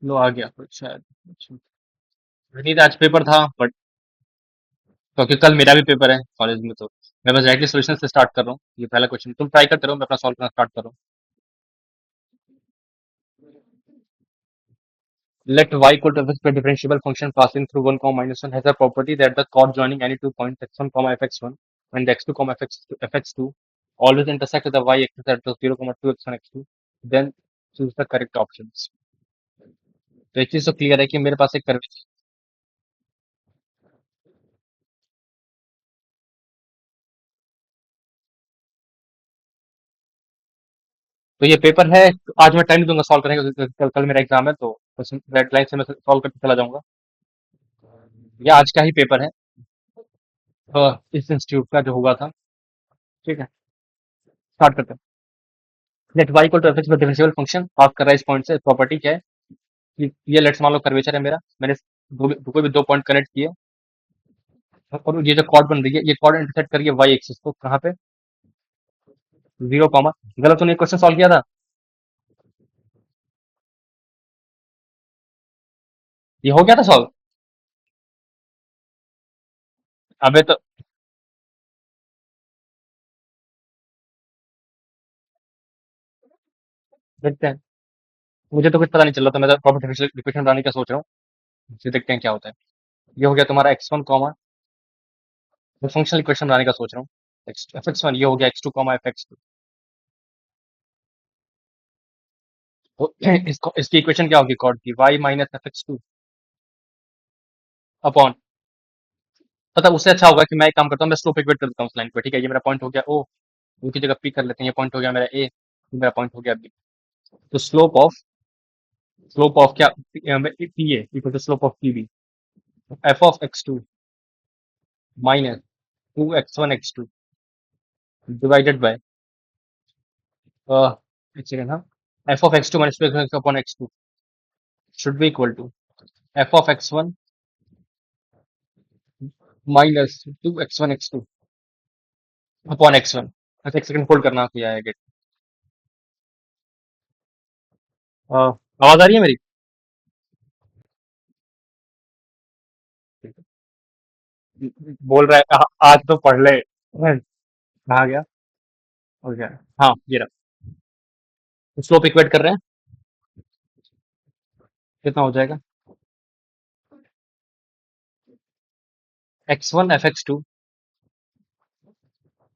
लो आ गया कुछ शायद। अच्छा। विनीत आज पेपर था बट क्योंकि कल मेरा भी पेपर है कॉलेज में, तो मैं बस डायरेक्टली सोल्यूशन से स्टार्ट कर रहा हूँ। ये पहला क्वेश्चन तुम ट्राई करते रहो, मैं अपना सॉल्व करना स्टार्ट कर रहा हूँ। Let y equal to fx by differentiable function passing through 1 comma minus 1 has a property that the chord joining any two points x1 comma fx1 and the x2 comma fx2 always intersect with the y axis at the 0 comma 2 x1 x2, then choose the correct options। तो एक चीज तो clear है कि मेरे पास एक curve. तो ये पेपर है, आज मैं टाइम नहीं दूंगा सॉल्व करने का क्योंकि कल मेरा एग्जाम है, तो बस डेडलाइन से मैं सॉल्व करके चला जाऊंगा। ये आज का ही पेपर है, इस इंस्टीट्यूट का जो हुआ था। ठीक है, स्टार्ट करते हैं। Let y equal to F X by differential function pass कर रहा है इस पॉइंट से। प्रॉपर्टी क्या है कि ये लेट्स मान लो कर्वेचर है मेरा, मैंने कोई भी दो पॉइंट कनेक्ट किए और ये जो कॉर्ड बन रही है, ये कॉर्ड इंटरसेक्ट करिए वाई एक्सिस को कहाँ पे, 0 कॉमा। गलत तूने क्वेश्चन सॉल्व किया था, ये हो गया था सॉल्व। अबे तो देखते हैं, मुझे तो कुछ पता नहीं चल रहा था, मैं तो प्रॉपर डिफरेंशियल इक्वेशन बनाने का सोच रहा हूँ, फिर देखते हैं क्या होता है। ये हो गया तुम्हारा x1 कॉमा, मैं फंक्शनल इक्वेशन बनाने का सोच रहा हूँ। एफ एक्स वन, ये हो गया x2 comma f x two. इसकी इक्वेशन क्या होगी कॉर्ड की, y minus f x two upon, पता उससे अच्छा होगा कि मैं एक काम करता हूँ, मैं स्लोप इक्वेट कर देता हूँ उस लाइन पे। ठीक है, ये मेरा पॉइंट हो गया ओ, उनकी जगह पी कर लेते हैं, ये पॉइंट हो गया मेरा ए, मेरा पॉइंट हो गया बी। तो स्लोप ऑफ क्या, P A equal to slope of P B, f of x two minus two x one x two divided by, एक सेकंड, हाँ, f of x two minus two x upon x two should be equal to f of x one minus two x one x two upon x one. अच्छा एक second hold करना, कोई आया gate. आवाज आ रही है मेरी? बोल रहा है आज तो पढ़ ले। कहा गया, हो गया। हाँ ये रहा, स्लोप इक्वेट कर रहे हैं, कितना हो जाएगा, x one f x two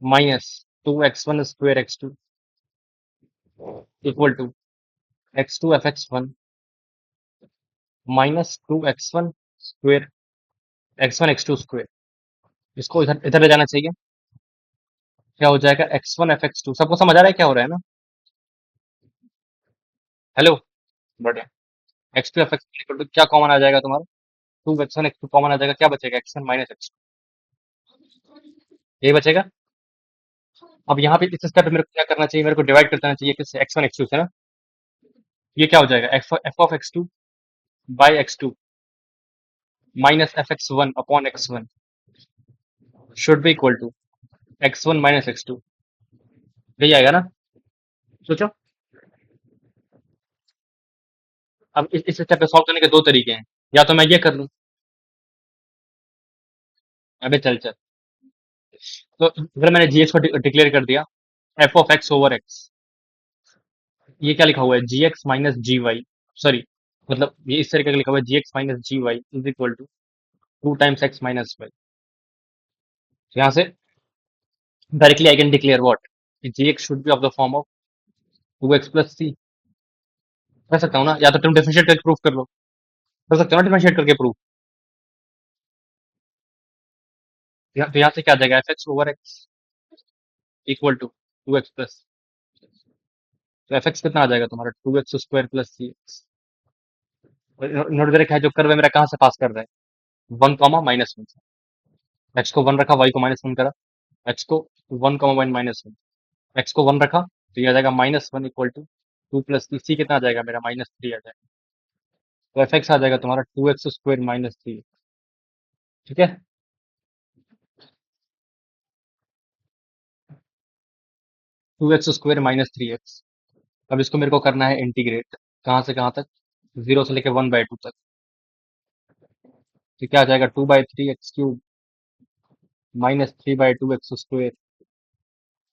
minus two x one square x two equal to x two F x one minus two x one square x one x two square. इसको इधर इधर ले जाना चाहिए, क्या हो जाएगा x one f x two. सबको समझ आ रहा है क्या हो रहा है ना? हेलो, बढ़िया। X two F x equal to क्या कॉमन आ जाएगा तुम्हारा, two x one x two common आ जाएगा, क्या बचेगा X one minus x two, यही बचेगा। अब यहाँ पे इस स्टेप पे मेरे को क्या करना चाहिए, मेरे को डिवाइड कर देना चाहिए किससे, एक्स वन एक्स टू से ना। ये क्या हो जाएगा, f of x two by x two minus f x one upon x one should be equal to x one minus x two. यही आएगा ना, सोचो। अब इस स्टेप पे सॉल्व करने के दो तरीके हैं, या तो मैं ये कर लूं, अबे चल चल। तो अगर मैंने जी एक्स को डिक्लेयर कर दिया, F of X over X, ये क्या लिखा हुआ है, G X minus G Y, sorry, मतलब ये इस तरीके का लिखा हुआ है, G X minus G Y is equal to two times X minus Y. यहाँ से directly I can declare what, G X should be of the form of two x plus C. कर सकता हूँ ना, या तो तुम डिफरेंशिएट करके प्रूफ कर लो, कर सकते हो ना डिफरेंशिएट करके प्रूफ। तो यहाँ से क्या आ जाएगा, f x over x equal to two x plus, तो एफ एक्स कितना आ जाएगा तुम्हारा, two x square plus c x. Note करके है जो कर्व है मेरा कहाँ से पास कर रहा है, वन कॉमा माइनस वन से। एक्स को वन रखा, वाई को माइनस वन करा, एक्स को one comma one minus one, X को वन रखा तो ये आ जाएगा minus one equal to two plus C, कितना आ जाएगा मेरा, माइनस थ्री आ जाएगा। तो एफ एक्स आ जाएगा तुम्हारा two x square minus three. ठीक है, two x square minus three x. अब इसको मेरे को करना है इंटीग्रेट, कहाँ से कहाँ तक, 0 से लेके 1/2 तक। तो क्या आ जाएगा 2/3 x³ -3/2 x²।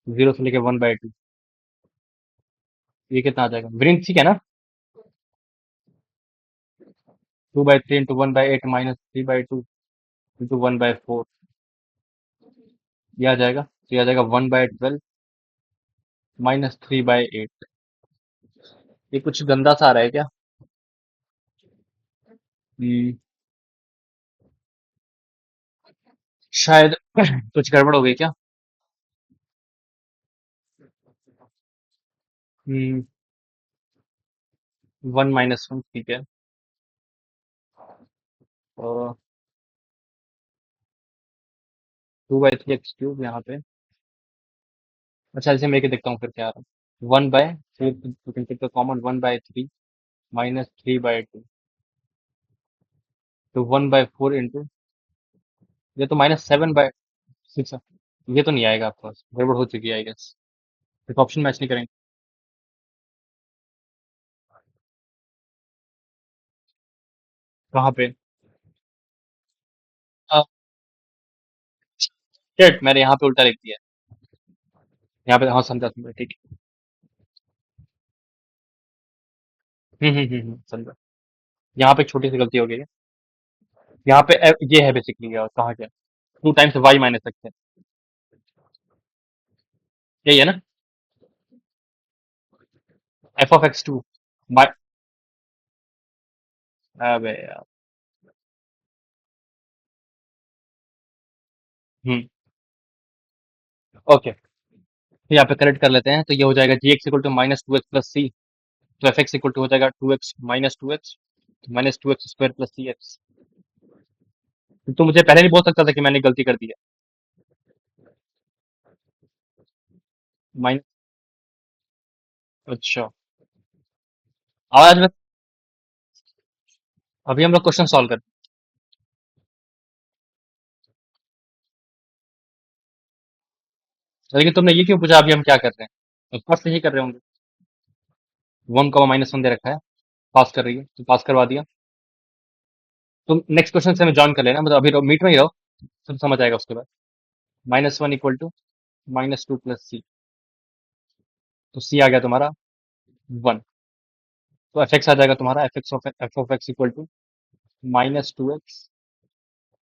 0 से लेके 1/2। ये कितना आ जाएगा? ब्रिंग ठीक है ना? 2/3 इंटू 1/8 -3/2 इंटू 1/4। ये आ जाएगा, तो ये आ जाएगा 1/12 -3/8। ये कुछ गंदा सा आ रहा है क्या? हम्म, शायद कुछ गड़बड़ हो गई क्या? 1 - 1 ठीक है। और 2/3 x³ यहाँ पे। अच्छा, इसे मैं के देखता हूँ फिर क्या आ रहा है। 1/3 कॉमन 1/3 -3/2 तो 1/4 इंटू, ये तो -7/6 है। ये तो नहीं आएगा आपके पास, गड़बड़ हो चुकी है आई गेस। फिर ऑप्शन मैच नहीं करेंगे। कहाँ पे? शिट, मैंने यहाँ पे उल्टा लिख दिया। यहाँ पे हाँ, समझा समझा, ठीक है। समझा। यहाँ पे एक छोटी सी गलती हो गई है। यहाँ पे ये है बेसिकली, और कहाँ क्या 2 टाइम्स y माइनस सकते हैं। यही है ना? f(x²) माइ अबे यार। हम्म। ओके, तो यहाँ पे करेक्ट कर लेते हैं, तो ये हो जाएगा gx = -2x + c। तो fx हो जाएगा 2x - 2x -2x² + cx। तो मुझे पहले नहीं बोल सकता था कि मैंने गलती कर दी है। माइन अच्छा, आज मैं अभी हम लोग क्वेश्चन सॉल्व करते हैं। लेकिन तुमने ये क्यों पूछा अभी हम क्या कर रहे हैं? फर्स्ट यही कर रहे होंगे। 1, -1 दे रखा है, पास कर रही है तो पास करवा दिया। तुम नेक्स्ट क्वेश्चन से हमें ज्वाइन कर लेना, मतलब अभी मीट में ही रहो, सब समझ आएगा उसके बाद। -1 = -2 + c। तो c आ गया तुम्हारा 1। तो एफ एक्स आ जाएगा तुम्हारा f(x) = -2x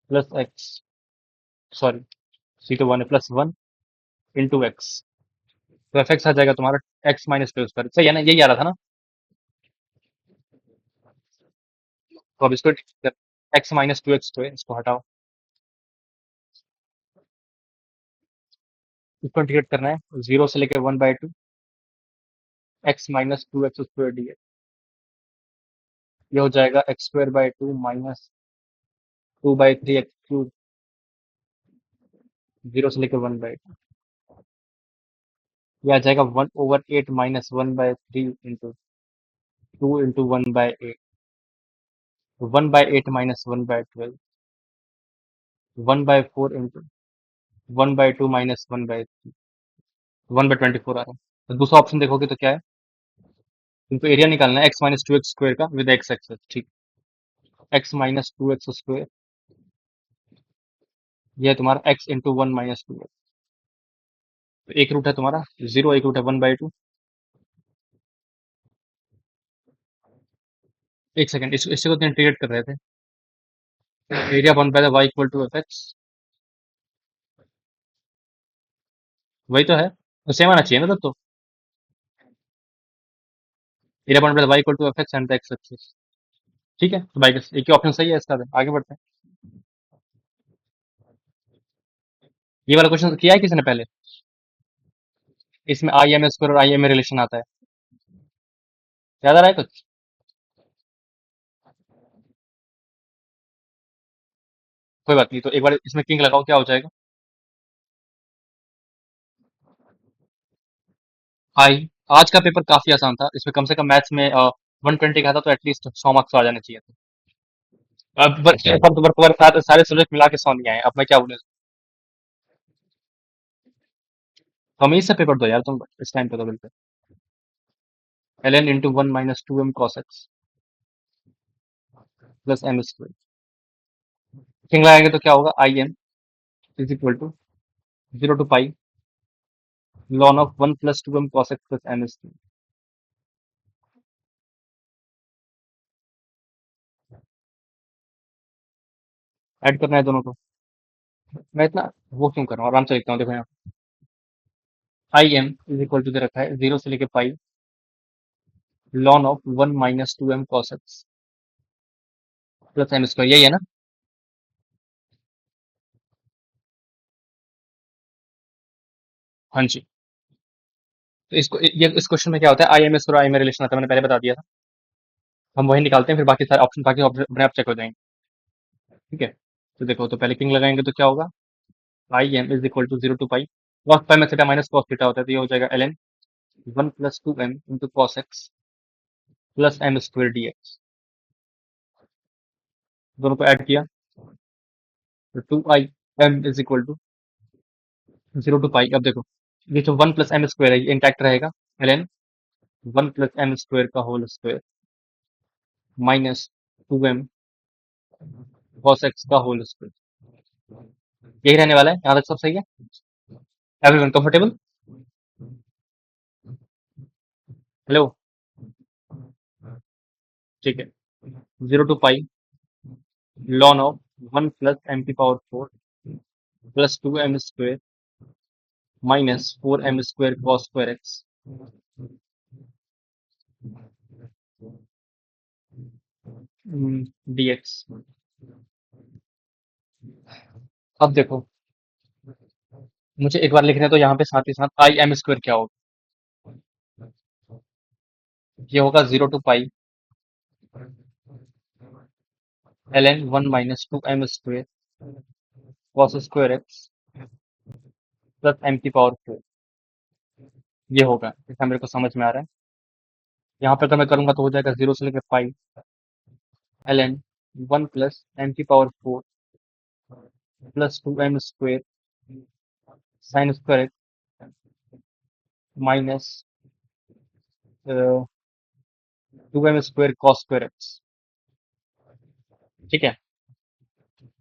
+ x, sorry, c तो 1 है, +1 इंटू एक्स। तो एफ एक्स आ जाएगा तुम्हारा x - 2 सही है ना? यही आ रहा था ना? तो अब इसको x - 2x तो है, इसको हटाओ। इसको इंटीग्रेट करना है 0 से लेकर 1/2 x - 2x² dx। ये हो जाएगा x²/2 -2/3 x³। 0 से लेकर 1/2। ये आ जाएगा 1/8 -1/3 इंटू 2 इंटू 1/8। 1/8 -1/12 1/4 इंटू 1/2 -1/3 1/24 आ रहा है। तो दूसरा ऑप्शन देखोगे तो क्या है? तुमको एरिया निकालना है x - 2x² का विद x एक्सेस, ठीक। x - 2x²। ये है तुम्हारा x इंटू 1 - 2x। तो एक रूट है तुम्हारा 0, एक रूट है 1/2। एक सेकंड, इससे को इंटीग्रेट कर रहे थे। Area 1/y = fx। वही तो है, तो सेम आना चाहिए ना तब तो। Area 1/y = fx and x axis. ठीक है, तो बाई एक ही ऑप्शन सही है इसका, तो आगे बढ़ते हैं। ये वाला क्वेश्चन किया है किसी ने पहले? इसमें IM² और IM में रिलेशन आता है, याद आ रहा है कुछ? कोई बात नहीं, तो एक बार इसमें किंग लगाओ, क्या हो जाएगा? आई। आज का पेपर काफी आसान था, इसमें कम से कम मैथ्स में 120 का था, तो एटलीस्ट 100 मार्क्स आ जाने चाहिए थे। अब पर सारे सब्जेक्ट मिला के 100 नहीं आए, अब मैं क्या बोलूं? हमें से पेपर दो यार तुम इस टाइम पे, तो बिल्कुल ln × 1 - 2m cos x। Plus M square. किंग लगाएंगे तो क्या होगा, I M is equal to 0 to pi ln of 1 plus 2m cos x plus m square. Add करना है दोनों को। मैं इतना वो क्यों कर रहा हूँ, आराम से लिखता हूँ, देखो यहाँ I M is equal to दे रखा है 0 से लेके pi ln of 1 minus 2m cos x plus M square, यही है ना। हाँ जी। तो इसको ये इस क्वेश्चन में क्या होता है, आई एम स्क्वायर आई में रिलेशन आता है, मैंने पहले बता दिया था। हम वही निकालते हैं, फिर बाकी सारे ऑप्शन बाकी अपने आप चेक हो जाएंगे। ठीक है, तो देखो, तो पहले किंग लगाएंगे तो क्या होगा, I M is equal to 0 to pi cos pi में थीटा माइनस cos थीटा होता है, तो ये हो जाएगा ln 1 plus 2m into cos x plus M square d x. दोनों को ऐड किया तो 2 i m is equal to 0 to pi. अब देखो, ये जो 1 प्लस एम स्क्वायर है ये इंटैक्ट रहेगा, ln 1 प्लस एम स्क्वायर का whole square minus 2m cos x का होल स्क्वायर, यही रहने वाला है। यहाँ तक सब सही है, एवरीवन कंफर्टेबल। हेलो, ठीक है। 0 to pi ln of 1 plus M की power 4 plus 2m square minus 4m square cos square x dx। अब देखो, मुझे एक बार लिखने तो यहाँ पे साथ ही साथ आई एम स्क्वायर क्या होगा, ये होगा 0 to pi ln 1 minus 2m square cos square x plus M की पावर 4, ये होगा। इसका मेरे को समझ में आ रहा है। यहाँ पे अगर मैं करूंगा तो हो जाएगा 0 से लेकर पाई ln 1 प्लस एम की power 4 plus 2m square sine square x minus 2m square cos square x, ठीक है,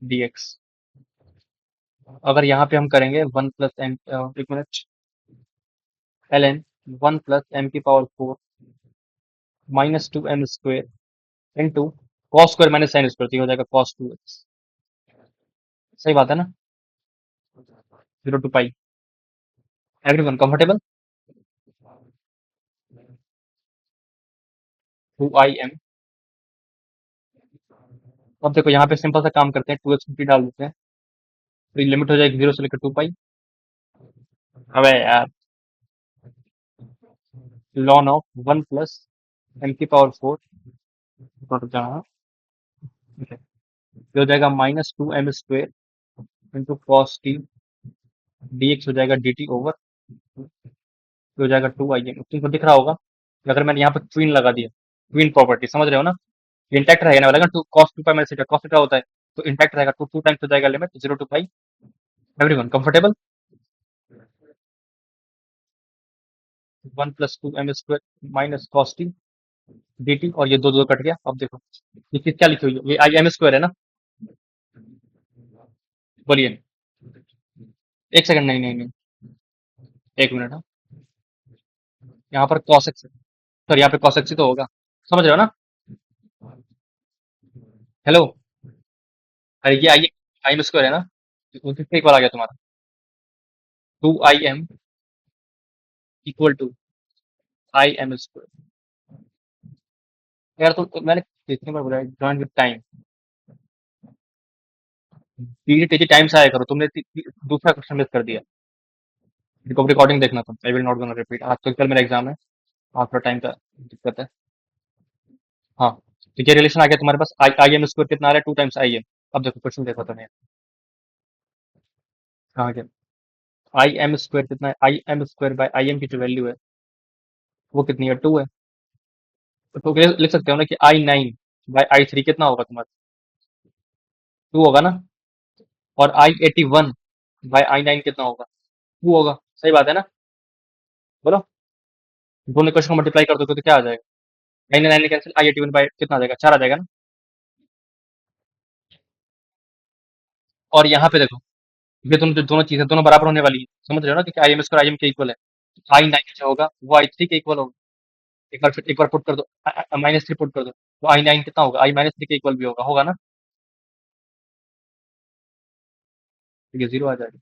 dx। अगर यहाँ पे हम करेंगे 1 प्लस एम, एक मिनट, ln 1 प्लस एम की power 4 minus 2m square into cos square minus sine square, तो ये हो जाएगा cos 2x। सही बात है ना, 0 to pi. Everyone comfortable. 2im। अब देखो यहाँ पे सिंपल सा काम करते हैं, 2x की डाल देते हैं, तो ये लिमिट हो जाएगी 0 से लेकर 2 पाई। अबे यार, ln ऑफ 1 प्लस एम की पावर 4 जहाँ, ठीक है, ये हो जाएगा minus 2m square into cos T dx हो जाएगा dt ओवर, ये हो जाएगा 2im। तुमको दिख रहा होगा कि अगर मैंने यहाँ पर ट्विन लगा दिया, ट्विन प्रॉपर्टी समझ रहे हो ना, इंटैक्ट रहेगा ना, वाला two cos 2 pi minus theta, cos theta होता है तो इंटैक्ट रहेगा, टू टू टाइम्स हो जाएगा limit 0 to pi. Everyone comfortable. 1 plus 2m square minus cos T dt, और ये दो दो कट गया। अब देखो ये चीज क्या लिखी हुई है, ये आई एम स्क्वायर है ना, बोलिए। एक सेकंड, नहीं नहीं नहीं, एक मिनट, हाँ। यहाँ पर cos x, सर यहाँ पे cos x ही तो होगा, समझ रहे हो ना। हेलो, अरे ये आई आई एम स्क्वायर है ना, तो किससे एक बार आ गया तुम्हारा, 2im equal to I m square. यार तो मैंने कितनी बार बोला, जॉइन विद टाइम, धीरे तेजी टाइम से आया करो, तुमने दूसरा क्वेश्चन मिस कर दिया। रिकॉर्डिंग देखना तुम, I will not gonna repeat. आज तो कल मेरा एग्जाम है, आज थोड़ा टाइम का दिक्कत है। हाँ, तो ये रिलेशन आ गया तुम्हारे पास, आई आई एम स्क्वायर कितना आ रहा है, 2 टाइम्स आई एम। अब देखो क्वेश्चन देखो तुम्हें, कहाँ गया, आई एम स्क्वायर कितना है, आई m square by I am की जो वैल्यू है वो कितनी है, 2 है। तो लिख सकते हो ना कि आई 9 बाय आई 3 कितना होगा तुम्हारा, 2 होगा ना। और आई 81 बाय आई 9 कितना होगा, 2 होगा। सही बात है ना, बोलो। दोनों क्वेश्चन को मल्टीप्लाई कर दो तो क्या आ जाएगा, 9 9 कैंसिल, आई 81 बाय कितना आ जाएगा, 4 आ जाएगा ना। और यहाँ पे देखो, ये दोनों दोनों चीजें दोनों बराबर होने वाली है, समझ रहे हो ना, क्योंकि आई एम स्क्वायर आई एम के इक्वल है। आई नाइन जो होगा वो आई थ्री के इक्वल होगा। एक बार पुट कर दो, माइनस थ्री पुट कर दो, तो आई नाइन कितना होगा, आई माइनस थ्री के इक्वल भी होगा ना। ठीक है, जीरो आ जाएगा।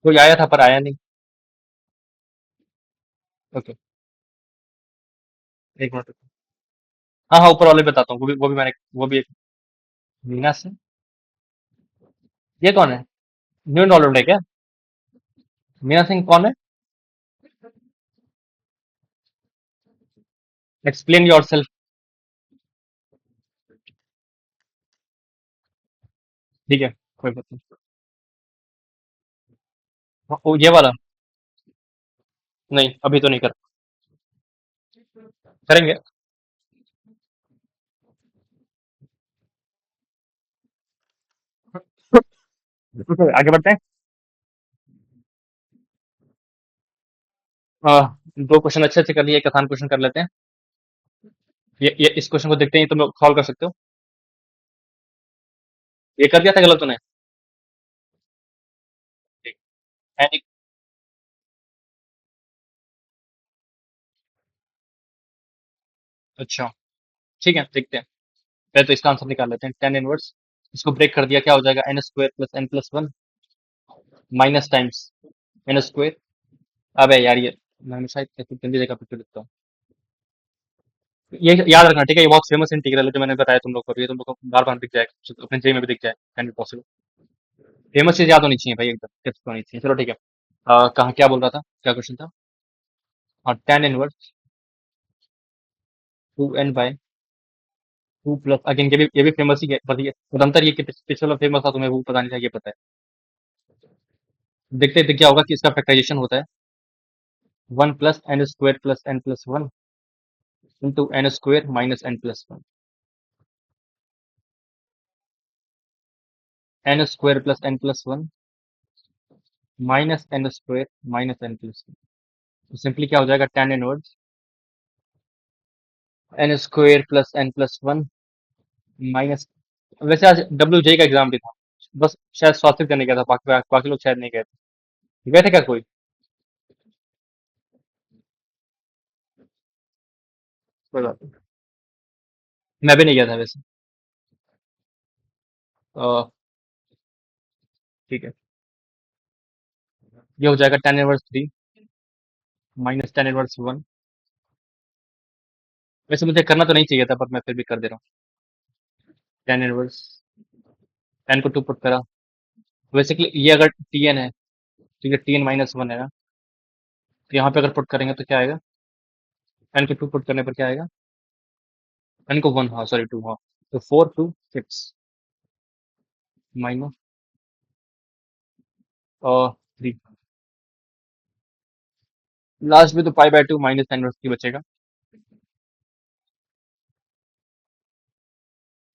कोई आया था पर आया नहीं। ओके, एक मिनट। हाँ हाँ, ऊपर वाले बताता हूँ, वो भी मैंने, वो भी एक मीना से। ये कौन है, न्यू डाउनलोड है क्या? मीना सिंह कौन है? Explain your self. ठीक है, कोई बात नहीं। वो ये वाला, नहीं अभी तो नहीं कर, करेंगे। आगे बढ़ते हैं। दो क्वेश्चन अच्छे अच्छे कर लिए, एक आसान क्वेश्चन कर लेते हैं। ये इस क्वेश्चन को देखते ही तुम लोग सॉल्व कर सकते हो। ये कर दिया था गलत तूने? ठीक। n, अच्छा, ठीक है, देखते हैं। पहले तो इसका आंसर निकाल लेते हैं, टेन इनवर्स। इसको ब्रेक कर दिया, क्या हो जाएगा, n square plus n plus one minus times n square. अबे यार, ये मैं हमेशा ऐसी गंदी जगह पे क्यों लिखता हूँ। ये याद रखना, ठीक है, ये बहुत फेमस इंटीग्रल है जो मैंने बताया तुम लोग को, ये तुम लोग को बार बार दिख जाएगा, अपने जेई में भी दिख जाए, कैन बी पॉसिबल। फेमस चीज याद होनी चाहिए भाई, एकदम टिप्स होनी चाहिए। चलो ठीक है। कहाँ क्या बोल रहा था, क्या क्वेश्चन था? हाँ, tan inverse two n by two plus, again ये भी फेमस ही है, बस ये निरंतर, ये पिछले फेमस था, तुम्हें वो पता नहीं था, ये पता है। देखते देखते क्या होगा कि इसका फैक्टराइजेशन होता है, one plus n square plus n plus one into n square minus n plus one, n square plus n plus one minus n square minus n plus one. तो सिंपली क्या हो जाएगा, tan inverse n square plus n plus one minus, वैसे आज W J का exam भी था, बस शायद स्वास्थ्य करने गया था, बाकी लोग शायद नहीं गए थे। गए थे क्या कोई? कोई बात नहीं। मैं भी नहीं गया था वैसे। अ, ठीक है, ये हो जाएगा tan inverse three minus tan inverse one. वैसे मुझे करना तो नहीं चाहिए था, पर मैं फिर भी कर दे रहा हूँ। टेन इनवर्स, टेन को टू पुट करा, बेसिकली ये अगर टी एन है, ठीक है, टी एन माइनस वन है ना, तो यहाँ पे अगर पुट करेंगे तो क्या आएगा, एन को टू पुट करने पर क्या आएगा, एन को वन, हाँ सॉरी टू, हाँ, तो four two six minus three, last में तो pi by two minus tan inverse three बचेगा।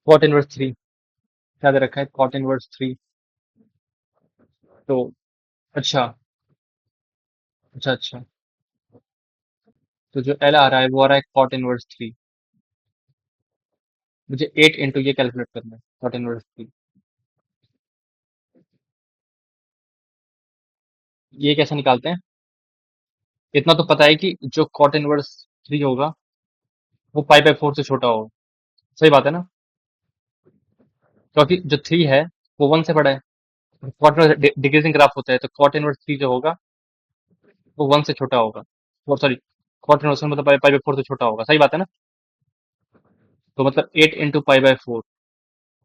कॉट इनवर्स थ्री, क्या दे रखा है, कॉट इनवर्स थ्री। तो अच्छा, अच्छा अच्छा, तो जो एल आ रहा है वो आ रहा है कॉट इनवर्स थ्री। मुझे एट इंटू ये कैलकुलेट करना है, कॉट इनवर्स थ्री। ये कैसे निकालते हैं? इतना तो पता है कि जो कॉट इनवर्स थ्री होगा वो पाई बाय फोर से छोटा होगा, सही बात है ना, क्योंकि जो थ्री है वो वन से बड़ा है, कॉट डिक्रीजिंग ग्राफ होता है, तो कॉट इनवर्स थ्री जो होगा वो वन से छोटा होगा, और सॉरी, कॉट इनवर्स मतलब पाई बाय फोर से छोटा होगा, सही बात है ना। तो मतलब eight into pi by four,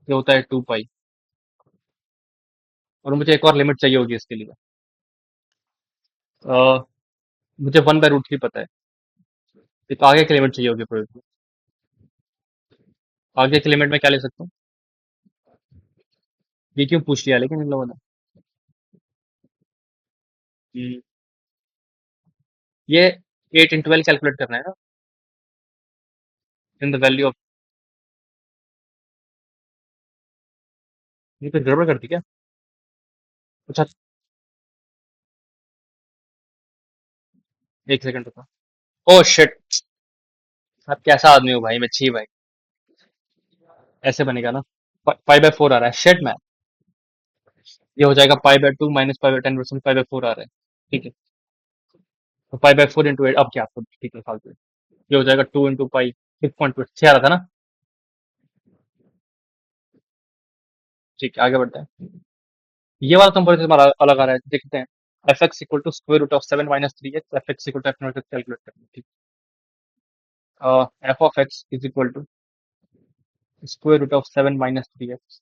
ये होता है टू पाई। और मुझे एक और लिमिट चाहिए होगी इसके लिए। अ, मुझे वन बाय रूट थ्री पता है, ये तो आगे की लिमिट चाहिए होगी प्रोडक्ट में। आगे की लिमिट में क्या ले सकता हूँ? ये क्यों पूछ लिया लेकिन इन लोगों ने। हम्म, ये एट इंटू ट्वेल्व कैलकुलेट करना है ना, इन द वैल्यू ऑफ, ये तो गड़बड़ कर दी क्या? अच्छा, एक सेकंड रुको। ओ शिट, आप कैसा आदमी हो भाई, मैं छी भाई। ऐसे बनेगा ना, 5/4 आ रहा है, शेट मैन। ये हो जाएगा पाई/2 माइनस पाई/10 5/4 आ रहा है। ठीक है, तो पाई/4 इंटू 8, अब क्या आपको ठीक है फालतू। ये हो जाएगा 2 इंटू पाई, 6.6 आ रहा था ना। ठीक है, आगे बढ़ते हैं। ये वाला तुम थोड़ा अलग आ रहा है, देखते हैं। F x equal to square root of 7 - 3x, f x equal to f not calculate करते हैं। ठीक है, f of x is equal to square root of 7 - 3x,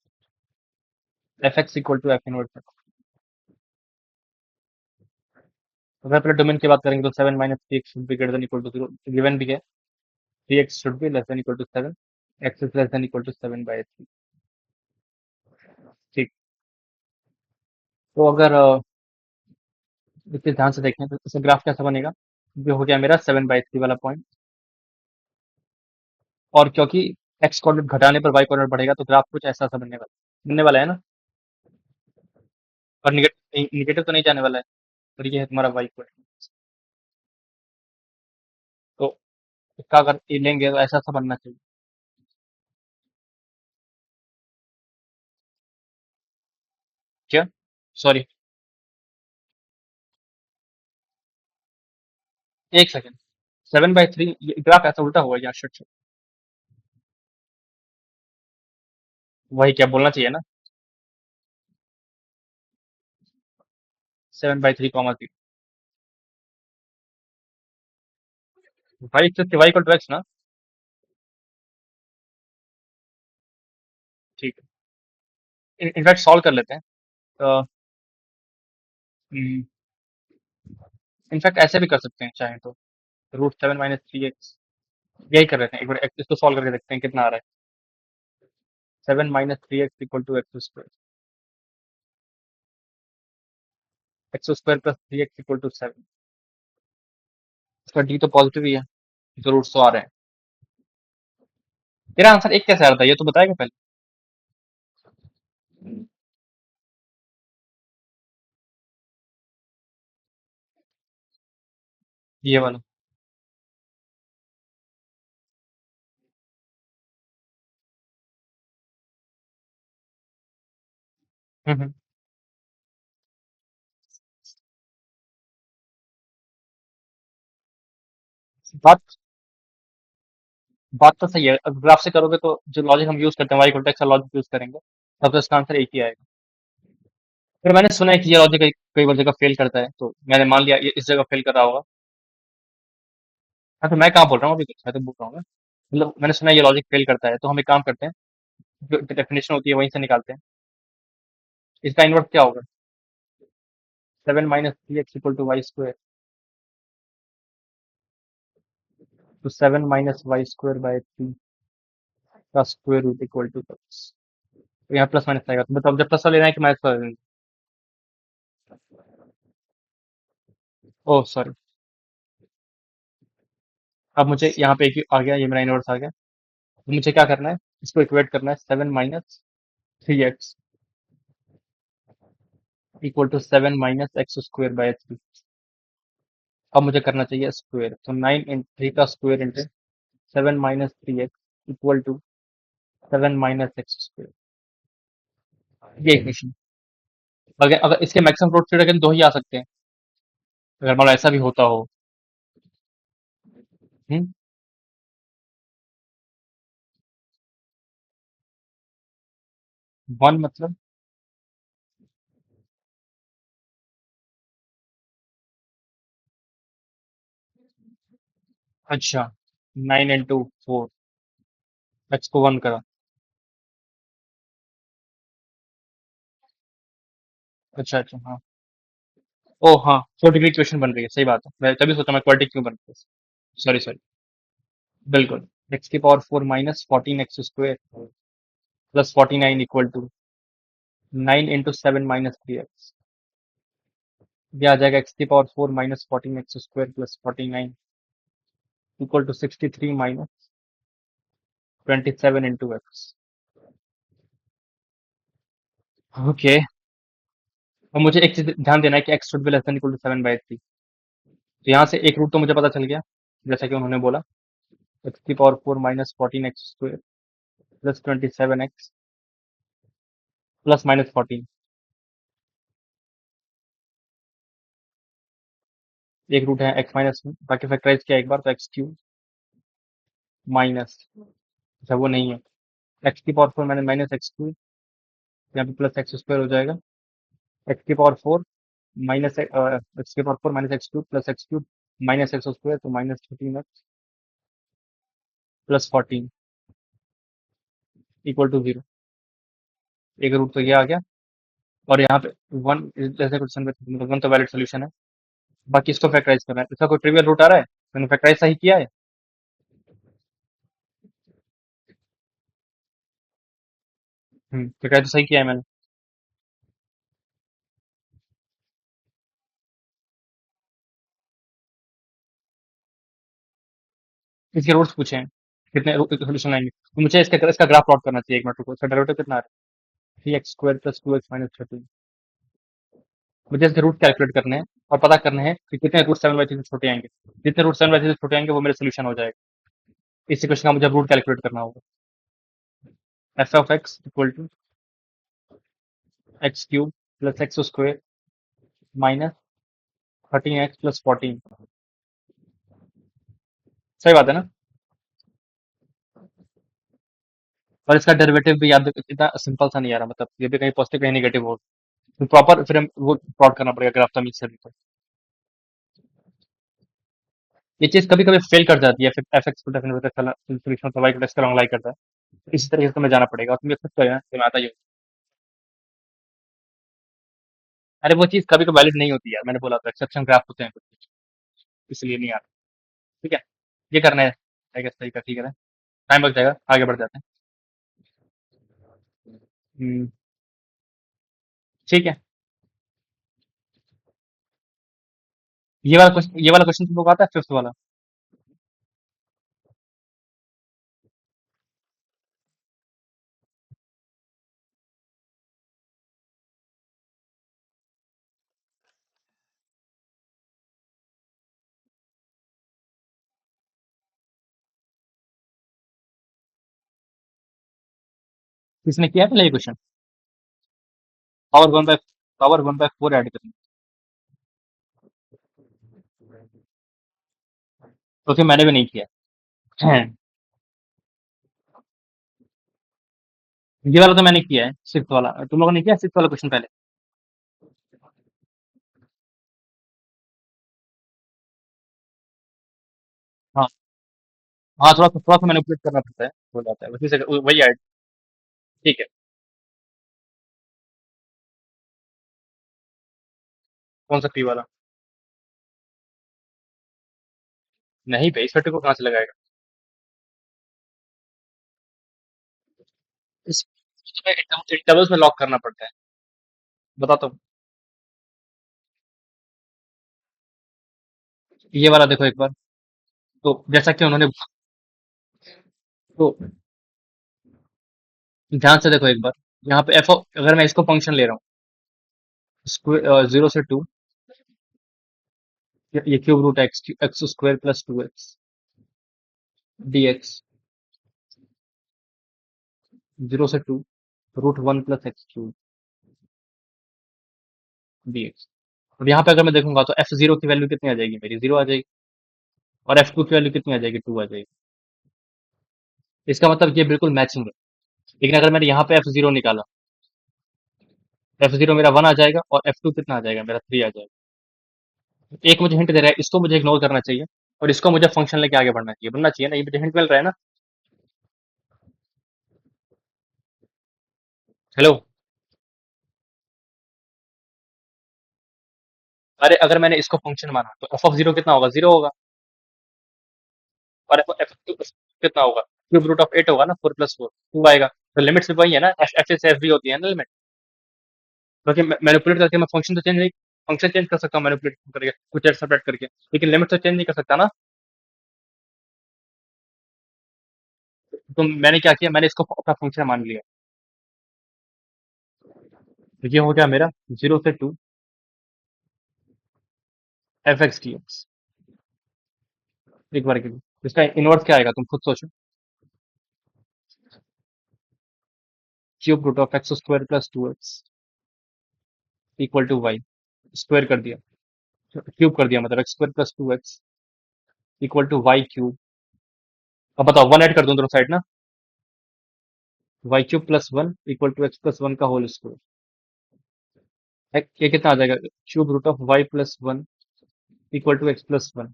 f x equal to f inverse. अगर पहले domain की बात करेंगे तो 7 - 3x should be greater than equal to 0, given भी है। 3x should be less than equal to 7, x is less than equal to 7/3। ठीक, तो अगर इसे ध्यान से देखें तो इसका ग्राफ कैसा बनेगा। जो हो गया मेरा 7/3 वाला पॉइंट, और क्योंकि एक्स कोऑर्डिनेट घटाने पर वाई कोऑर्डिनेट बढ़ेगा, तो ग्राफ कुछ ऐसा सा बनने वाला है ना। और निगेटिव तो नहीं जाने वाला है। और ये है तुम्हारा वाई कोऑर्डिनेट। तो इसका अगर ये लेंगे तो ऐसा सा बनना चाहिए। क्या, सॉरी, एक सेकेंड। 7/3 ग्राफ ऐसा उल्टा हुआ यहाँ, शिट। वही क्या बोलना चाहिए ना, 7/3, भाई इससे वाई इक्वल टू एक्स ना। ठीक है, इनफैक्ट सॉल्व कर लेते हैं। इनफैक्ट ऐसे भी कर सकते हैं चाहे तो, √7 - 3x। यही कर लेते हैं, एक बार इसको सॉल्व करके देखते हैं कितना आ रहा है। 7 - 3x equal to x², x² plus 3x equal to 7। इसका डी तो पॉजिटिव ही है, तो रूट्स तो आ रहे हैं। तेरा आंसर एक कैसे आ रहा था, ये तो बताएगा पहले। ये वाला। हम्म। बात बात तो सही है, अब ग्राफ से करोगे तो जो लॉजिक हम यूज करते हैं, वाई इक्वल टू एक्स का लॉजिक यूज करेंगे, तब तो इसका आंसर एक ही आएगा। फिर मैंने सुना है कि ये लॉजिक कई कई बार जगह फेल करता है, तो मैंने मान लिया ये इस जगह फेल कर रहा होगा। हाँ, तो मैं कहाँ बोल रहा हूँ अभी, मैं तो बोल रहा हूँ ना, मतलब मैंने सुना है ये लॉजिक फेल करता है, तो हम एक काम करते हैं, जो डेफिनेशन होती है वहीं से निकालते हैं। इसका इन्वर्स क्या होगा, 7 - 3x इक्वल टू y²। तो 7 - y² बाय 3 का square root equal to x। तो यहाँ प्लस माइनस आएगा, तो मतलब जब प्लस वाला लेना है कि माइनस वाला लेना है। Oh sorry. अब मुझे यहाँ पे एक ही आ गया, ये मेरा इनवर्स आ गया। तो मुझे क्या करना है, इसको इक्वेट करना है, 7 - 3x equal to 7 - x² bye 3। अब मुझे करना चाहिए स्क्वायर, तो 9 × 3 का square into 7 - 3x equal to 7 - x²। ये इक्वेशन, अगर अगर इसके मैक्सिमम रूट 3 रखें तो 2 ही आ सकते हैं, अगर मान लो ऐसा भी होता हो। हम्म। 1 मतलब, अच्छा, 9 × 4, एक्स को 1 करा। अच्छा अच्छा, हाँ। ओ हाँ, 4 डिग्री इक्वेशन बन रही है, सही बात है, मैं तभी सोचा मैं क्वाड्रेटिक क्यों बन रही है। Sorry sorry. बिल्कुल। x⁴ minus 14x² plus 49 equal to 9 × 7 - 3x। ये आ जाएगा x⁴ minus 14x² plus 49 equal to 63 minus 27 × x। Okay. अब मुझे एक चीज ध्यान देना है कि x should be less than equal to 7/3। तो यहाँ से एक रूट तो मुझे पता चल गया, जैसा कि उन्होंने बोला। एक्स की power 4 minus 14x² plus 27x plus minus 14। एक रूट है x माइनस में, बाकी फैक्टराइज किया एक बार तो x³ माइनस, अच्छा वो नहीं है, एक्स की पावर 4 मैंने माइनस x³ यहाँ पे प्लस x² हो जाएगा, एक्स की पावर 4 माइनस एक्स की power 4 minus x³ plus x³ minus x² तो minus 13x plus 14 equal to 0। एक रूट तो ये आ गया, और यहाँ पे वन जैसे क्वेश्चन में, मतलब वन तो वैलिड सोल्यूशन है, बाकी इसको फैक्टराइज करना है। इसका कोई ट्रिवियल रूट आ रहा है, मैंने फैक्टराइज सही किया है। फैक्टराइज तो सही किया है मैंने। इसके रूट्स पूछे हैं, कितने सोल्यूशन आएंगे, तो मुझे इसका ग्राफ प्लॉट करना चाहिए। एक मिनट रुको, इसका डेरिवेटिव कितना आ रहा है, 3x² प्लस 2x माइनस 13। मुझे इसके रूट कैलकुलेट करने हैं और पता करने हैं कि कितने रूट 7/3 से छोटे आएंगे। जितने रूट 7/3 से छोटे आएंगे वो मेरे सोल्यूशन हो जाएगा। इस इक्वेशन का मुझे रूट कैलकुलेट करना होगा। F of x equal to x³ plus x² minus 13x plus 14। सही बात है ना। और इसका डेरिवेटिव भी याद, इतना सिंपल सा नहीं आ रहा, मतलब ये भी कहीं पॉजिटिव कहीं नेगेटिव हो, तो प्रॉपर फिर हम वो प्लॉट करना पड़ेगा ग्राफ तमीज से भी। तो ये चीज कभी कभी फेल कर जाती है, फिर एफ एक्स को डेफिनेट सोल्यूशन तो वाई को टेस्ट लॉन्ग लाई करता है। इसी तरीके से तुम्हें जाना पड़ेगा, और तुम्हें खुद तो है तुम्हें आता ही हो। अरे वो चीज कभी कभी वैलिड नहीं होती यार, मैंने बोला था एक्सेप्शन ग्राफ होते हैं कुछ कुछ, इसलिए नहीं आता। ठीक है, ये करना है, आई गेस तरीका ठीक है। टाइम लग जाएगा, आगे बढ़ जाते हैं। हम्म, ठीक है। ये वाला क्वेश्चन तुमको आता है, फिफ्थ वाला। किसने किया पहले ये क्वेश्चन, पावर 1/, पावर 1/4 ऐड करनी। तो फिर मैंने भी नहीं किया है। ये वाला तो मैंने किया है, सिक्स वाला तुम लोगों ने किया, सिक्स वाला क्वेश्चन पहले। हाँ हाँ, थोड़ा सा मैनिपुलेट करना पड़ता है, हो जाता है, उसी से वही ऐड। ठीक है। कौन सा पी वाला, नहीं पे इस को कहाँ से लगाएगा। इस इंटरवल्स में लॉक करना पड़ता है, बताता हूँ। ये वाला देखो एक बार, तो जैसा कि उन्होंने, तो ध्यान से देखो एक बार, यहाँ पे अगर मैं इसको फंक्शन ले रहा हूँ, 0 से 2, ये cube root x² plus 2x dx, 0 से 2 √1 प्लस x³ dx। अब यहाँ पे अगर मैं देखूंगा तो f0 की वैल्यू कितनी आ जाएगी, मेरी 0 आ जाएगी, और f2 की वैल्यू कितनी आ जाएगी, 2 आ जाएगी। इसका मतलब ये बिल्कुल मैचिंग है। लेकिन अगर मैंने यहाँ पे f0 निकाला, f0 मेरा 1 आ जाएगा, और f2 कितना आ जाएगा, मेरा 3 आ जाएगा। एक मुझे हिंट दे रहा है, इसको मुझे इग्नोर करना चाहिए, और इसको मुझे फंक्शन लेके आगे बढ़ना चाहिए, बनना चाहिए ना, ये मुझे हिंट मिल रहा है ना। हेलो। अरे अगर मैंने इसको फंक्शन माना तो f कितना होगा, 0 होगा, और f कितना होगा, क्यूब रूट ऑफ 8 होगा ना, 4 + 4 2 आएगा। तो लिमिट्स भी वही है ना, एफ से एफ भी होती है ना लिमिट। क्योंकि मैनिपुलेट करके मैं फंक्शन तो चेंज नहीं, फंक्शन चेंज कर सकता हूँ मैनिपुलेट करके, कुछ सेपरेट करके, लेकिन लिमिट तो चेंज नहीं कर सकता ना। तो मैंने क्या किया, मैंने इसको अपना फंक्शन मान लिया। तो ये हो गया मेरा 0 से 2 f(x) dx, एक बार के लिए। इसका इनवर्स क्या आएगा तुम खुद सोचो। Cube root of x square plus 2x equal to y. Square कर दिया, क्यूब कर दिया, मतलब x square plus 2x equal to y cube. अब बताओ, वन ऐड कर दूं दोनों साइड ना। Y cube plus one equal to x plus one का होल स्क्वायर। ये कितना आ जाएगा? Cube root of y plus one equal to x plus one.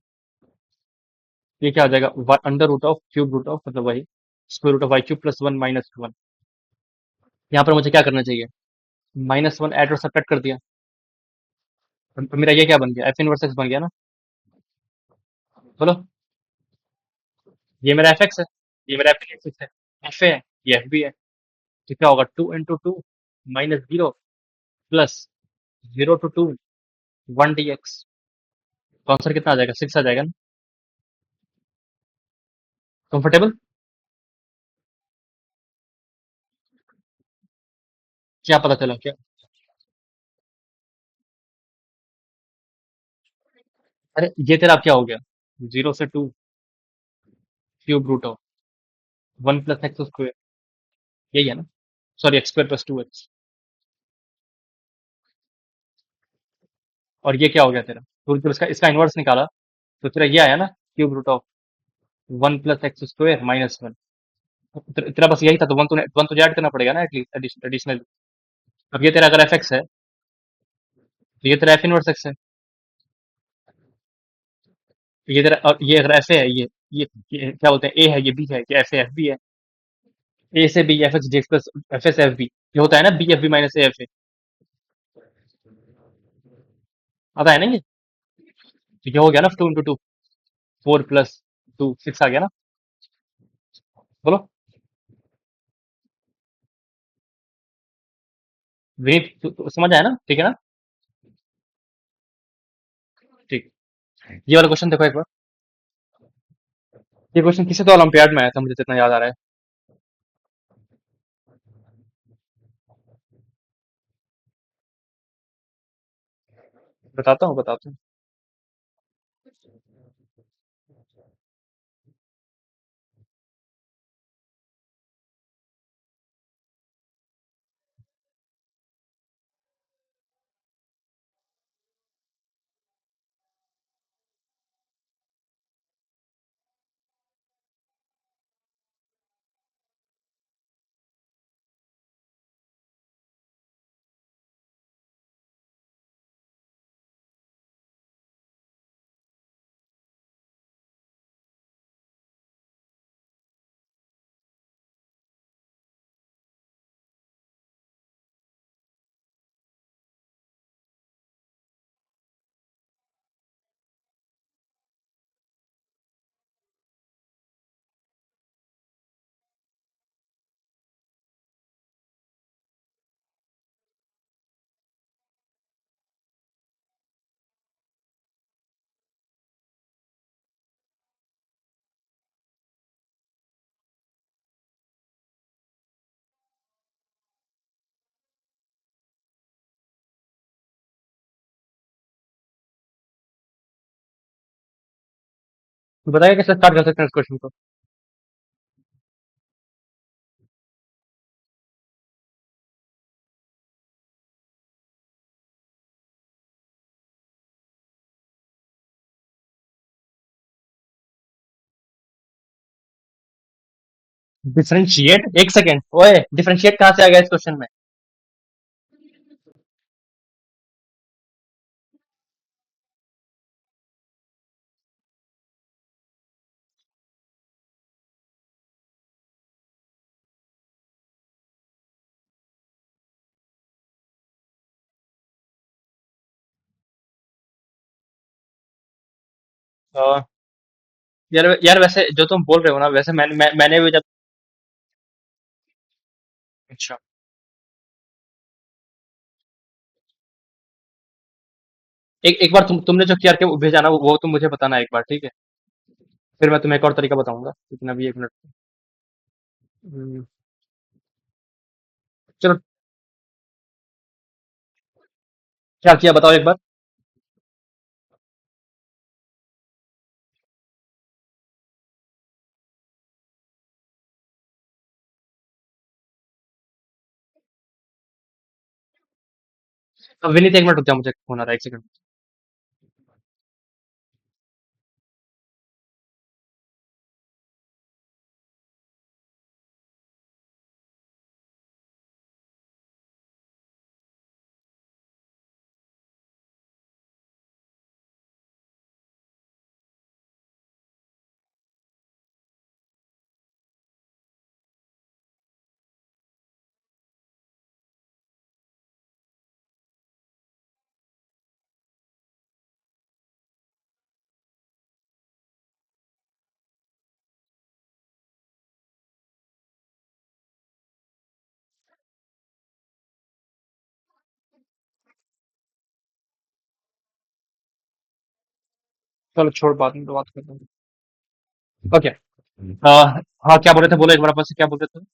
ये क्या आ जाएगा? Under root of cube root of, मतलब वही square root of y cube plus one minus one. यहाँ पर मुझे क्या करना चाहिए? माइनस वन ऐड और सब्ट्रैक्ट कर दिया। तो मेरा ये क्या बन गया? एफ इनवर्स एक्स बन गया ना। बोलो, ये मेरा एफ एक्स है, ये मेरा एफ एक्स है, एफ है, ये एफ भी है। तो क्या होगा? Two into two minus zero plus zero two two one d x. तो आंसर कितना आ जाएगा? सिक्स आ जाएगा ना। कंफर्टेबल? क्या पता चला क्या? अरे ये तेरा क्या हो गया? जीरो से two cube root of one plus x square, यही है ना। Sorry, x square plus two x. और ये क्या हो गया तेरा? तो इसका इसका इनवर्स निकाला तो तेरा ये आया ना, cube root of one plus x square minus one. तेरा बस यही था, तो वन तुझे ऐड करना पड़ेगा ना एटलीस्ट एडिशनल। अब ये तेरा अगर एफ एक्स है तो ये तेरा एफ इनवर्स एक्स है। तो ये तेरा, और ये अगर एफ है, ये क्या बोलते हैं, ए है, ये बी है, ये एफ है, एफ बी है। ए से B F X D X plus F S F B, ये होता है ना B F B minus A F A. आता है ना ये। तो ये हो गया ना two into two, four plus two six आ गया ना। बोलो विनीत, तो समझ आया ना? ठीक है ना। ठीक। ये वाला क्वेश्चन देखो एक बार। ये क्वेश्चन किसी तो ओलंपियाड में आया था, मुझे जितना याद आ रहा है। बताता हूँ, बताता हूँ। तो बताइए कैसे स्टार्ट कर सकते हैं इस क्वेश्चन को। डिफरेंशिएट, एक सेकेंड, ओए डिफरेंशिएट कहाँ से आ गया इस क्वेश्चन में? अ, यार यार, वैसे जो तुम बोल रहे हो ना, वैसे मैंने भी जब। अच्छा। एक बार तुमने जो किया के भेजा ना, वो तुम मुझे बताना एक बार, ठीक है? फिर मैं तुम्हें एक और तरीका बताऊंगा, लेकिन अभी एक मिनट। हम्म, चलो। क्या किया बताओ एक बार। अब विनीत एक मिनट रुक जा, मुझे फोन आ रहा है, एक सेकंड। चलो छोड़, बाद में तो बात करते हैं। ओके। हाँ, क्या बोल रहे थे, बोलो एक बार वापस से, क्या बोल रहे थे?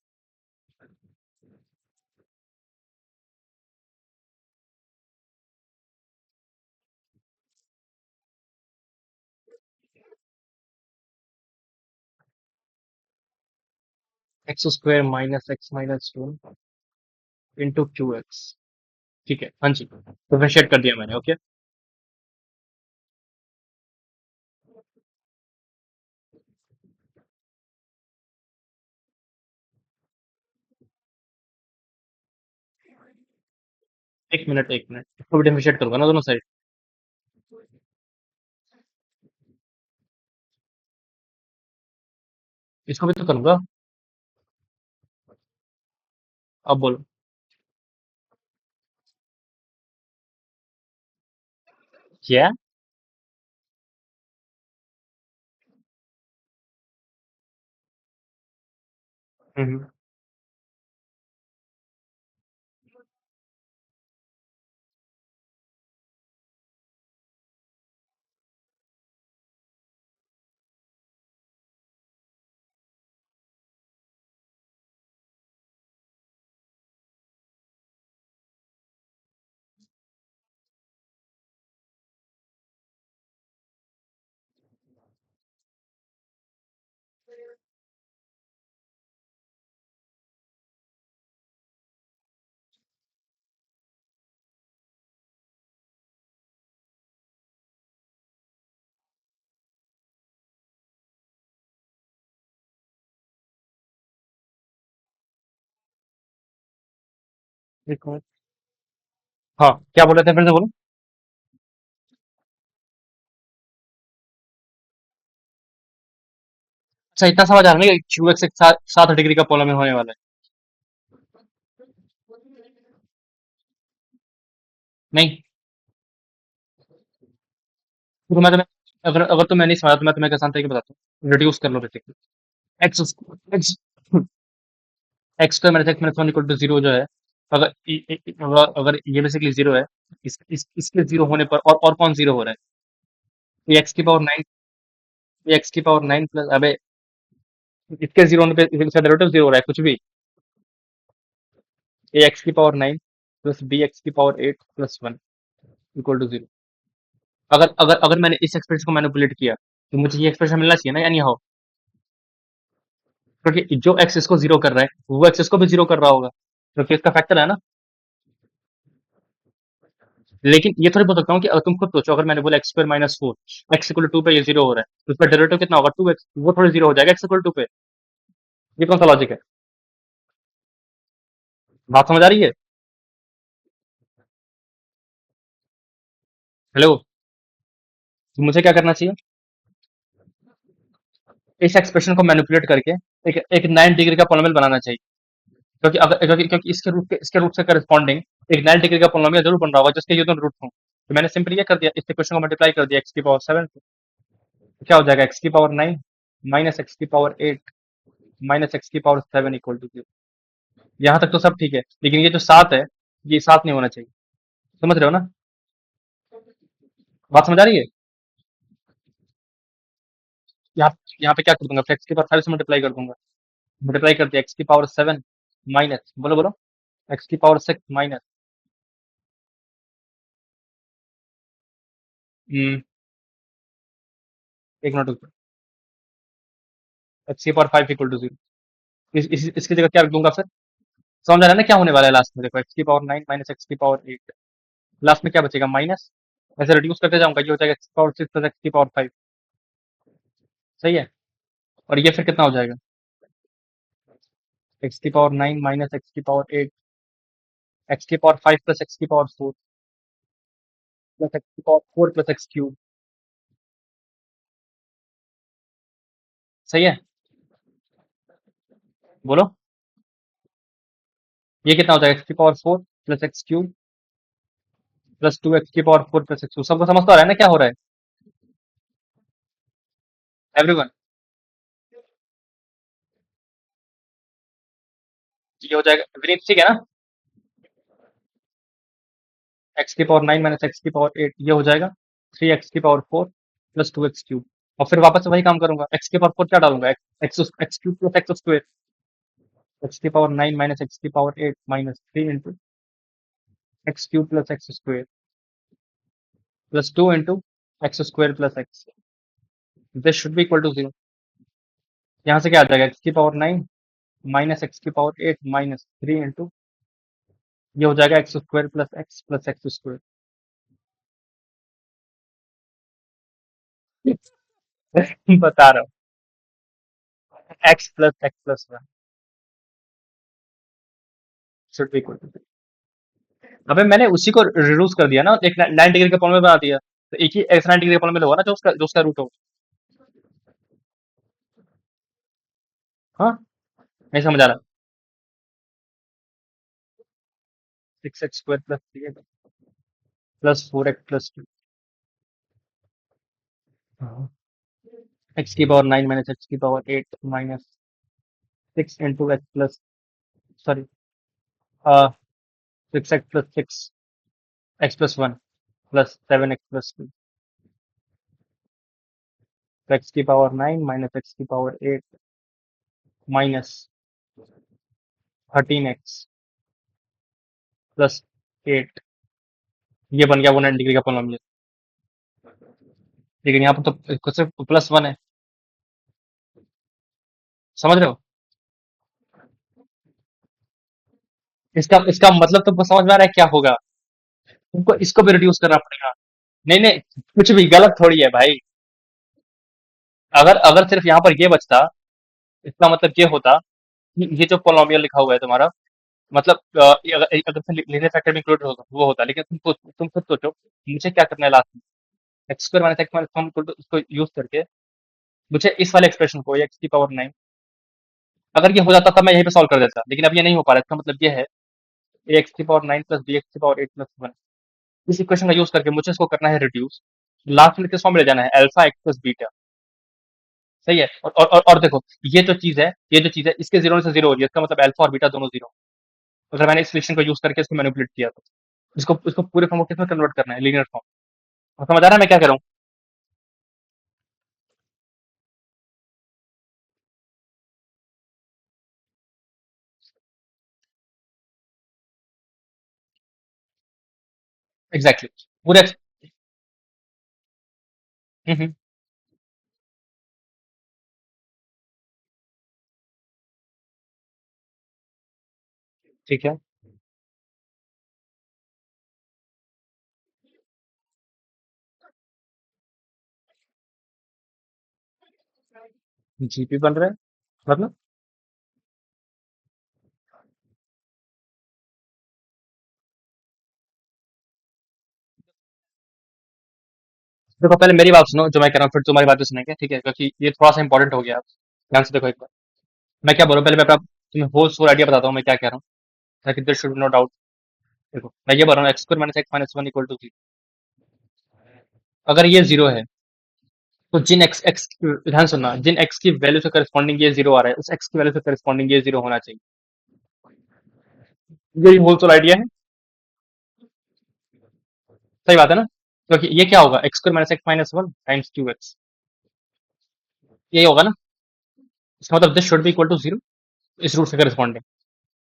X square minus x minus two into Q x. ठीक है, हाँ जी, डिफरेंशिएट कर दिया मैंने। ओके, एक मिनट एक मिनट, इसको भी डिफरेंशिएट करूंगा ना दोनों साइड। इसको भी तो करूंगा। अब बोलो। क्या? हम्म। एक मिनट। हाँ, क्या बोल रहे थे, फिर से बोलो। अच्छा, इतना समझ आ रहा है क्यू एक्स एक 7 डिग्री का पॉलिनॉमियल होने वाला है। नहीं, तो मैं तुम्हें, अगर अगर तुम्हें नहीं समझा तो मैं तुम्हें एक आसान तरीके बताता हूँ, रिड्यूस कर लो basically. X X X square minus x minus one equal to zero जो है, अगर अगर ये बेसिकली जीरो है, इसके जीरो होने पर और कौन जीरो हो रहा है? ये एक्स की पावर नाइन, ये एक्स की पावर नाइन प्लस, अबे इसके जीरो होने पे इसका डेरिवेटिव जीरो हो रहा है कुछ भी। ए एक्स की power nine plus B X की power eight plus one equal to zero. अगर अगर अगर मैंने इस एक्सप्रेशन को मैनिपुलेट किया तो मुझे ये एक्सप्रेशन मिलना चाहिए ना, या नहीं हो? क्योंकि जो एक्स इसको जीरो कर रहा है वो एक्स इसको भी जीरो कर रहा होगा, क्योंकि इसका फैक्टर है ना। लेकिन ये थोड़ी बोल सकता हूँ कि अगर तुम खुद सोचो, अगर मैंने बोला x square minus four, x equal to पे ये जीरो हो रहा है, तो उसका डेरिवेटिव कितना होगा, टू एक्स, वो थोड़ी जीरो हो जाएगा एक्स इक्वल टू पे। ये कौन सा लॉजिक है? बात समझ आ रही है? हेलो। तो मुझे क्या करना चाहिए? इस एक्सप्रेशन को मैनिपुलेट करके एक 9 डिग्री का पोलिनोमियल बनाना चाहिए। क्योंकि इसके रूट से करस्पॉन्डिंग एक 9 डिग्री का पोलिनोमियल जरूर बन रहा होगा जिसके ये दोनों रूट हों। तो मैंने सिंपली ये कर दिया, इस इक्वेशन को मल्टीप्लाई कर दिया एक्स की पावर सेवन से। तो क्या हो जाएगा, एक्स की पावर नाइन माइनस एक्स की पावर एट माइनस एक्स की power seven equal to zero. यहाँ तक तो सब ठीक है, लेकिन ये जो सात है, ये सात नहीं होना चाहिए। समझ रहे हो ना? बात समझ आ रही है? यहाँ यहाँ पे क्या कर दूंगा, एक्स की पावर फाइव से मल्टीप्लाई कर दूंगा। मल्टीप्लाई कर दिया एक्स की पावर सेवन माइनस, बोलो बोलो, एक्स की पावर सिक्स माइनस, एक मिनट, एक्स की power five equal to zero. इसकी जगह क्या रख दूंगा फिर? समझ आ रहा है ना क्या होने वाला है लास्ट में? देखो, एक्स की पावर नाइन माइनस एक्स की पावर एट लास्ट में क्या बचेगा, माइनस। ऐसे रिड्यूस करते जाऊंगा, ये हो जाएगा एक्स पावर 6 प्लस एक्स की पावर 5। सही है। और ये फिर कितना हो जाएगा, एक्स की पावर 9 माइनस एक्स की पावर 8, एक्स की पावर 5 प्लस एक्स की पावर 4 प्लस एक्स की पावर 4 प्लस एक्स क्यूब। सही है। बोलो, ये कितना हो जाएगा, एक्स की power 4 plus x cube plus 2 x की पावर 4 प्लस एक्स क्यूब। सबको समझ तो आ रहा है ना क्या हो रहा है, एवरीवन? ये हो जाएगा विनीत, ठीक है ना? एक्स की पावर 9 माइनस एक्स की पावर 8, ये हो जाएगा 3 एक्स की पावर 4 प्लस 2 एक्स क्यूब। और फिर वापस से वही काम करूंगा, एक्स की पावर 4 क्या डालूंगा, x x cube plus x square, x की पावर 9 माइनस एक्स की power 8 minus 3 into x cube plus x square plus 2 into x square plus x. This should be equal to 0। यहाँ से क्या आ जाएगा, एक्स की पावर 9 माइनस एक्स की power 8 minus 3 into, ये हो जाएगा x square plus x square. बता रहा हूँ, x plus 1 should be equal to. अबे मैंने उसी को रिड्यूस कर दिया ना, एक 90 डिग्री का पॉलिनोमियल बना दिया, तो एक ही एक्स 90 डिग्री का पॉलिनोमियल होगा ना, जो उसका रूट हो। हाँ, नहीं समझ आ रहा। 6x² plus 3x plus 4x plus 2, x की पावर 9 माइनस एक्स की power 8 minus 6 into x plus, sorry, 6x plus 6 x plus 1 plus 7x plus 2, x की पावर 9 माइनस एक्स की पावर 8 माइनस 13x प्लस 8, ये बन गया 190 degree का polynomial. लेकिन यहाँ पर तो सिर्फ +1 है, समझ रहे हो? इसका इसका मतलब तो समझ में आ रहा है क्या होगा, तुमको इसको भी रिड्यूस करना पड़ेगा। नहीं नहीं, कुछ भी गलत थोड़ी है भाई। अगर अगर सिर्फ यहाँ पर ये बचता, इसका मतलब ये होता कि ये जो पोलोमियल लिखा हुआ है तुम्हारा, मतलब अगर अगर लीनियर फैक्टर में इंक्लूड होता वो होता, लेकिन तुम खुद सोचो मुझे क्या करना है लास्ट में, x square minus x minus one equal to, इसको यूज करके मुझे इस वाले एक्सप्रेशन को, एक्स की पावर 9, अगर ये हो जाता तब मैं यहीं पे सॉल्व कर देता, लेकिन अब ये नहीं हो पा रहा है। इसका मतलब ये है एक्स की पावर 9 प्लस बी एक्स की पावर 8 प्लस 1, इस इक्वेशन का यूज करके मुझे इसको करना है रिड्यूस, लास्ट में किस फॉर्म में ले जाना है, अल्फा एक्स प्लस बीटा। सही है। और देखो, ये जो चीज है इसके जीरो से जीरो हो रही है, इसका मतलब अल्फा और बीटा दोनों जीरो। अगर मैंने इस रिलेशन को यूज करके इसको मैनिपुलेट किया तो इसको इसको पूरे फॉर्म को किसमें कन्वर्ट करना है, लीनियर फॉर्म। और समझ आ रहा है मैं क्या कर रहा हूँ? एग्जैक्टली पूरे हम्म, ठीक है। जीपी बन रहा है, मतलब देखो पहले मेरी बात सुनो, जो मैं कह रहा हूँ, फिर तुम्हारी बात भी सुनेंगे, ठीक है, क्योंकि ये थोड़ा सा इंपॉर्टेंट हो गया। आप ध्यान से देखो एक बार, मैं क्या बोल रहा हूँ, पहले मैं अपना तुम्हें होल सोल आइडिया बताता हूँ मैं क्या कह रहा हूँ, ताकि देयर शुड नो डाउट। देखो मैं ये बोल रहा हूँ, x square minus x minus one equal to 0। अगर ये जीरो है तो जिन एक्स एक्स ध्यान सुनना, जिन एक्स की वैल्यू से करस्पॉन्डिंग ये जीरो आ रहा है, उस एक्स की वैल्यू से करस्पॉन्डिंग ये जीरो होना चाहिए। यही होल सोल आइडिया है। सही बात है ना? क्योंकि ये क्या होगा, x square minus x minus one times q x, यही होगा ना। इसका मतलब this should be equal to 0, इस रूट से करस्पॉन्डिंग।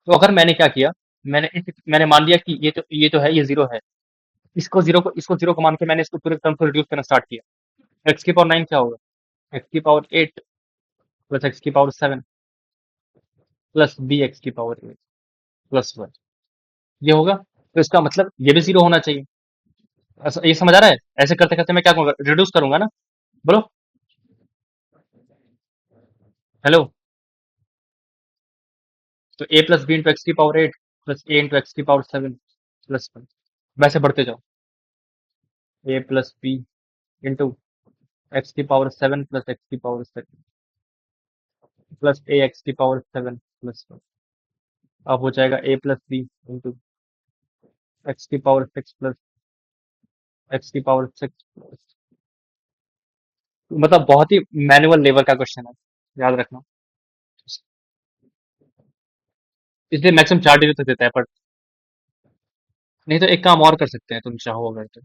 तो अगर मैंने क्या किया, मैंने मान लिया कि ये तो है, ये जीरो है, इसको जीरो को मान के मैंने इसको पूरे टर्म को रिड्यूस करना स्टार्ट किया। एक्स की पावर 9 क्या होगा, एक्स की पावर 8 प्लस एक्स की पावर 7 प्लस बी एक्स की पावर 8 प्लस 1, ये होगा। तो इसका मतलब ये भी जीरो होना चाहिए। ये समझ आ रहा है? ऐसे करते करते मैं क्या करूंगा, रिड्यूस करूंगा ना। बोलो। हेलो। तो ए प्लस बी इंटू एक्स की पावर 8 प्लस ए इंटू एक्स की पावर 7 प्लस 1, वैसे बढ़ते जाओ। ए प्लस बी इंटू एक्स की पावर 7 प्लस एक्स की पावर 7 प्लस ए एक्स की पावर 7 प्लस 1। अब हो जाएगा ए प्लस बी इंटू एक्स की पावर 6 प्लस एक्स की पावर 6। मतलब बहुत ही मैनुअल लेवल का क्वेश्चन है, याद रखना। इसलिए मैक्सिमम 4 डिजिट तक देता है, पर नहीं तो एक काम और कर सकते हैं तुम चाहो अगर तो।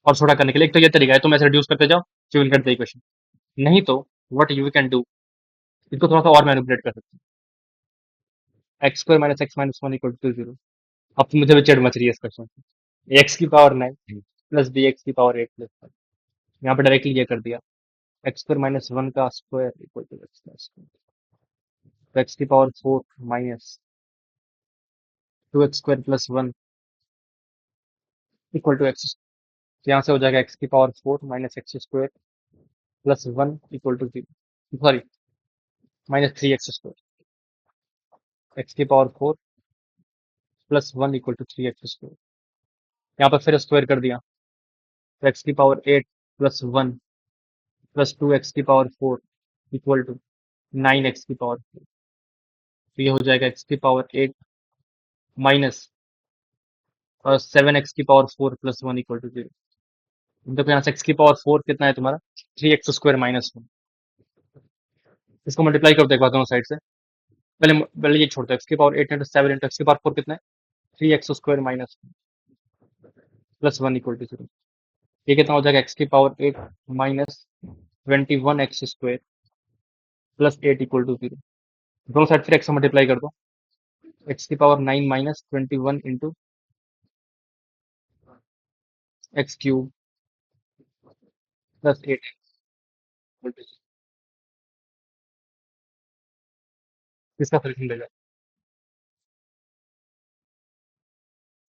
और छोटा करने के लिए एक तो ये तरीका है, तुम ऐसे रिड्यूस करते जाओ, you will get the equation. नहीं तो व्हाट यू कैन डू, इसको थोड़ा सा और मैनिपुलेट कर सकते हैं। X square minus x minus 1 equal to 0। अब तो मुझे भी चिढ़ मच रही है इस क्वेश्चन से। एक्स की पावर 9 प्लस बी एक्स की पावर 8 प्लस 1। यहाँ पे डायरेक्टली ये कर दिया, एक्स स्क्वायर माइनस 1 का स्क्वायर इक्वल टू एक्स का स्क्वायर। तो एक्स की power 4 minus 2x square plus 1 equal to X. यहाँ से हो जाएगा एक्स की power 4 minus X square plus 1 equal to 0, sorry minus 3x square. X की power 4 plus 1 equal to 3x square. यहाँ पर फिर स्क्वायर कर दिया, तो एक्स की पावर 8 प्लस 1 प्लस 2x की पावर 4 इक्वल टू 9x की पावर 4। तो ये हो जाएगा एक्स की पावर 8 माइनस 7x की पावर 4 प्लस 1 इक्वल टू 0। देखो यहाँ से एक्स की पावर 4 कितना है तुम्हारा, 3x स्क्वायर माइनस 1। इसको मल्टीप्लाई कर दो एक बार दोनों साइड से। पहले पहले ये छोड़ दो, एक्स की पावर 8 इंटू 7 इंटू एक्स की पावर 4 कितना है, 3x square minus plus 1 equal to 0। ये कितना हो जाएगा, एक्स की power 8 minus 21x square plus 8 equal to 0। दोनों साइड फिर एक्स मल्टीप्लाई कर दो, एक्स की power 9 minus 21 into x cube plus 8 equal to 0। इसका सॉल्यूशन देगा